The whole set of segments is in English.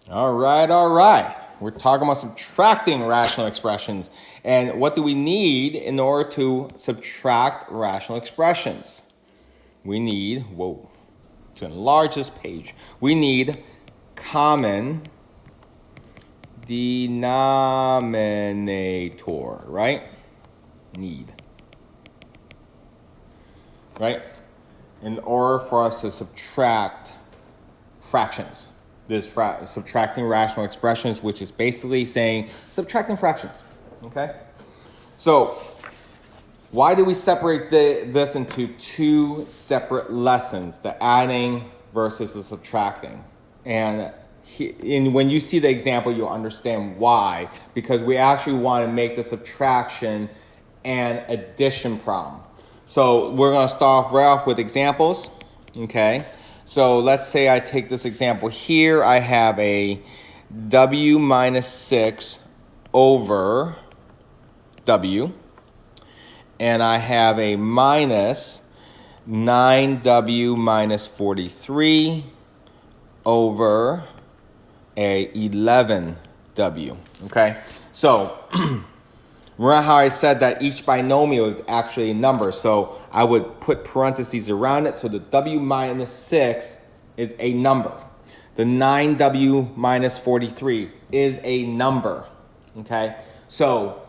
All right, all right. We're talking about subtracting rational expressions. And what do we need in order to subtract rational expressions? We need, to enlarge this page, we need common denominator, right? Right? In order for us to subtract fractions. Subtracting rational expressions, which is basically saying subtracting fractions. Okay? So, why do we separate this into two separate lessons, the adding versus the subtracting? And when you see the example, you'll understand why. Because we actually want to make the subtraction an addition problem. So we're going to start right off with examples. Okay. So let's say I take this example here. I have a w minus 6 over w. And I have a minus 9w minus 43 over a 11w. Okay? So remember how I said that each binomial is actually a number. So I would put parentheses around it. So the w minus 6 is a number. The 9w minus 43 is a number. Okay? So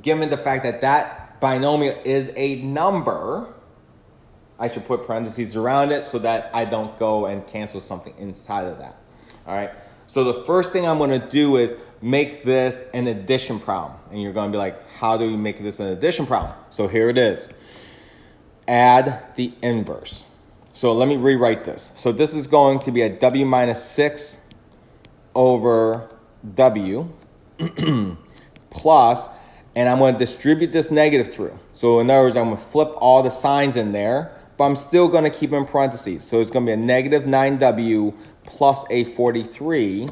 given the fact that that binomial is a number, I should put parentheses around it so that I don't go and cancel something inside of that. All right? So the first thing I'm going to do is make this an addition problem. And you're going to be like, how do we make this an addition problem? So here it is. Add the inverse. So let me rewrite this. So this is going to be a w minus 6 over w plus, and I'm going to distribute this negative through. So in other words, I'm going to flip all the signs in there, but I'm still going to keep in parentheses. So it's going to be a negative 9w plus a 43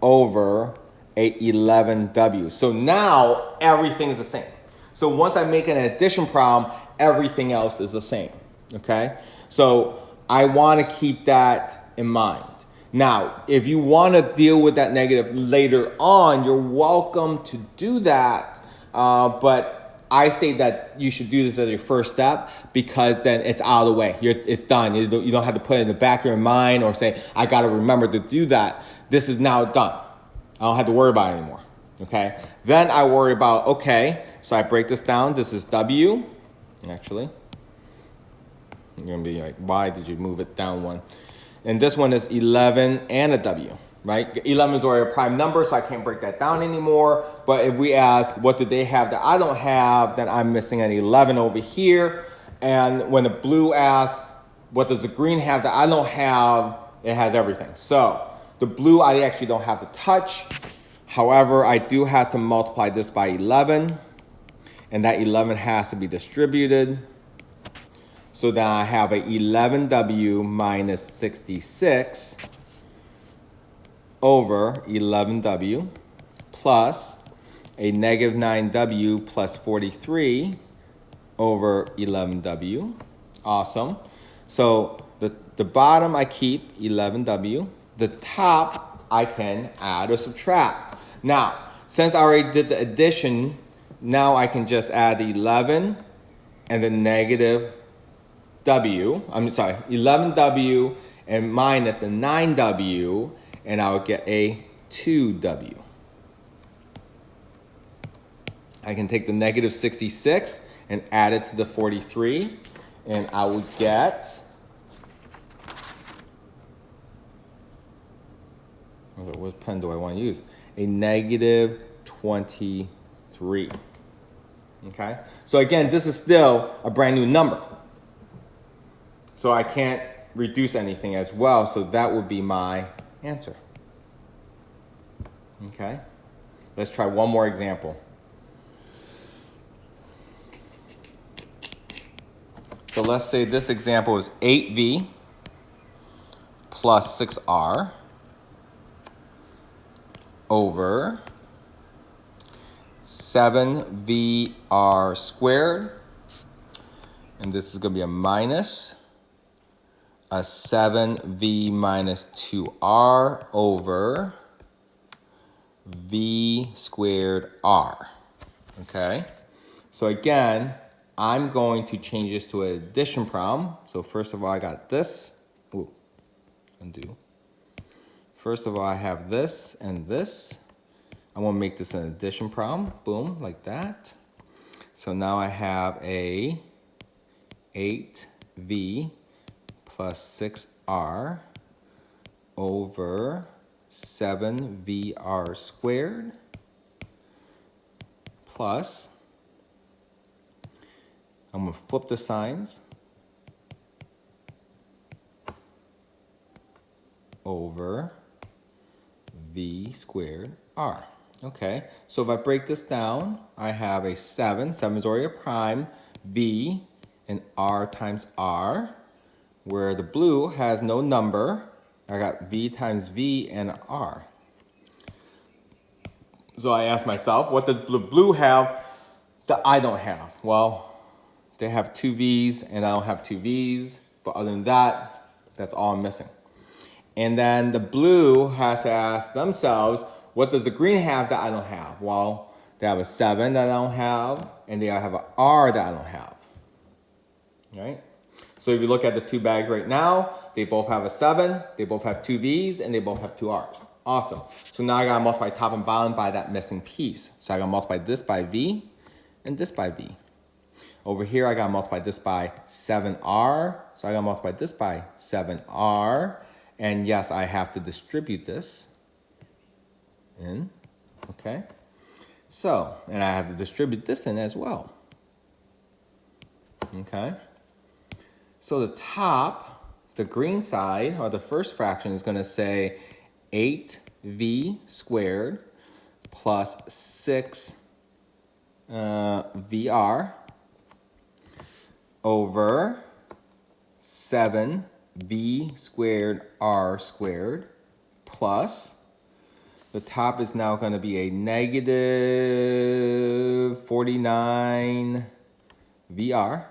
over a 11w. So now everything is the same. So once I make an addition problem, everything else is the same. Okay? So I want to keep that in mind. Now, if you want to deal with that negative later on, you're welcome to do that. But I say that you should do this as your first step because then it's out of the way. It's done. You don't have to put it in the back of your mind or say, I got to remember to do that. This is now done. I don't have to worry about it anymore. Okay? Then I worry about, okay, so I break this down. This is W. Actually, you're going to be like, why did you move it down one? And this one is 11 and a W, right? 11 is already a prime number, so I can't break that down anymore. But if we ask, what do they have that I don't have, then I'm missing an 11 over here. And when the blue asks, what does the green have that I don't have, it has everything. So the blue I actually don't have to touch. However, I do have to multiply this by 11. And that 11 has to be distributed. So then I have a 11w minus 66 over 11w plus a negative 9w plus 43 over 11w. Awesome. So the bottom I keep 11w. The top I can add or subtract. Now, since I already did the addition, now I can just add 11 and the negative w. 11w and minus the 9w, and I would get a 2w. I can take the negative 66 and add it to the 43, and I would get, what pen do I want to use? A negative 23. Okay? So again, this is still a brand new number. So I can't reduce anything as well, so that would be my answer. Okay? Let's try one more example. So let's say this example is 8v plus 6r over 7vr squared. And this is going to be a minus a 7v minus 2r over v squared r. Okay? So again, I'm going to change this to an addition problem. So first of all, I got this. Ooh, undo. First of all, I have this and this. I want to make this an addition problem. Boom, like that. So now I have a 8v plus 6r over 7vr squared plus, I'm going to flip the signs, over v squared r. Okay, so if I break this down, I have a 7 is already a prime, v, and r times r, where the blue has no number. I got v times v and r. So I asked myself, what does the blue have that I don't have? Well, they have 2 v's and I don't have 2 v's, but other than that, that's all I'm missing. And then the blue has to ask themselves, what does the green have that I don't have? Well, they have a 7 that I don't have, and they have an r that I don't have. Right? So if you look at the 2 bags right now, they both have a 7, they both have 2 v's, and they both have 2 r's. Awesome. So now I gotta multiply top and bottom by that missing piece. So I gotta multiply this by v, and this by v. Over here, I gotta multiply this by 7r, so I gotta multiply this by 7r. And yes, I have to distribute this in, okay? So, and I have to distribute this in as well, okay? So the top, the green side, or the first fraction is gonna say 8v squared plus 6vr over 7v squared r squared plus, the top is now going to be a negative 49vr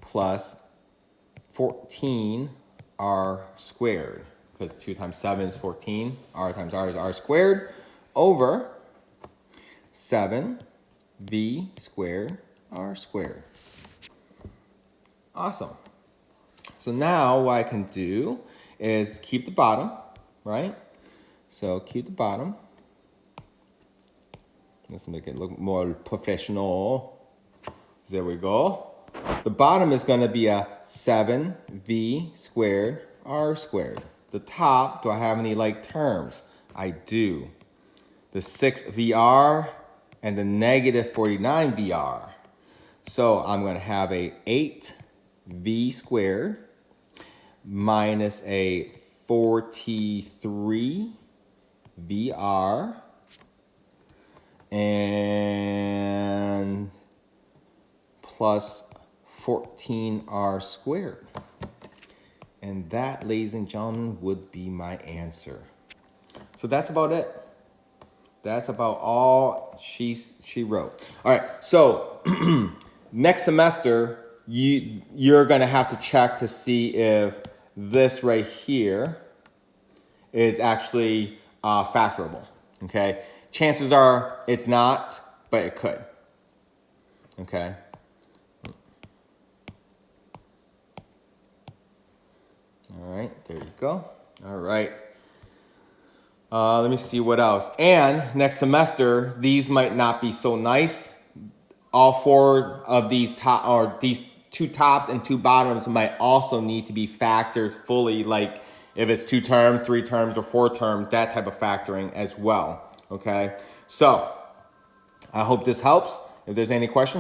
plus 14r squared, because 2 times 7 is 14, r times r is r squared, over 7v squared r squared. Awesome. So now what I can do is keep the bottom, right? So keep the bottom. Let's make it look more professional. There we go. The bottom is going to be a 7v squared r squared. The top, do I have any like terms? I do. The 6vr and the negative 49vr. So I'm going to have a 8v squared minus a 43vr and plus 14r squared. And that, ladies and gentlemen, would be my answer. So that's about it. That's about all she wrote. All right, so next semester, you're gonna have to check to see if this right here is actually factorable, okay? Chances are it's not, but it could, okay? All right, there you go. All right. Let me see what else. And next semester, these might not be so nice. All 4 of these these 2 tops and 2 bottoms might also need to be factored fully, like if it's 2 terms, 3 terms, or 4 terms, that type of factoring as well. Okay. So I hope this helps. If there's any questions,